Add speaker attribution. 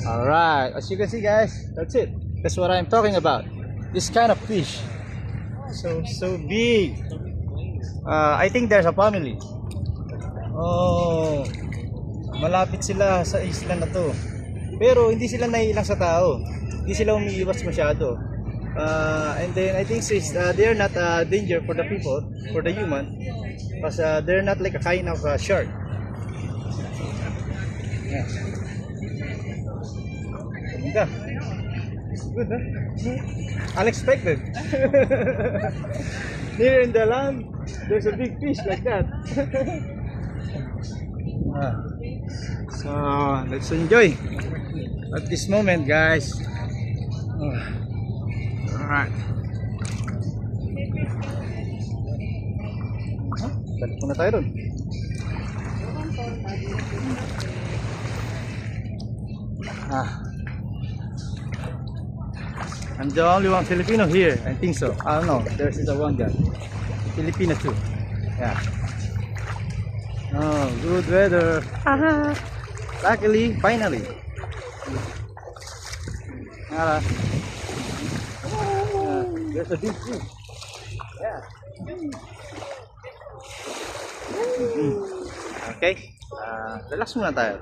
Speaker 1: Alright, as you can see guys, that's it. That's what I'm talking about. This kind of fish. So big. I think there's a family. Oh, malapit sila sa isla na to. Pero hindi sila naiilang sa tao. Hindi sila umiiwas masyado. And then I think they're not danger for the people, for the human, because they're not like a kind of shark. Yeah. Ganda. It's good, huh? Unexpected. Here in the land, there's a big fish like that. So let's enjoy at this moment, guys. Alright. Balik muna tayo dun. I'm the only one Filipino here. I think so. I don't know. There's the one guy. Filipino too. Yeah. Oh, good weather. Luckily, finally. There's a big fish. Yeah. Okay. Relax muna tayo.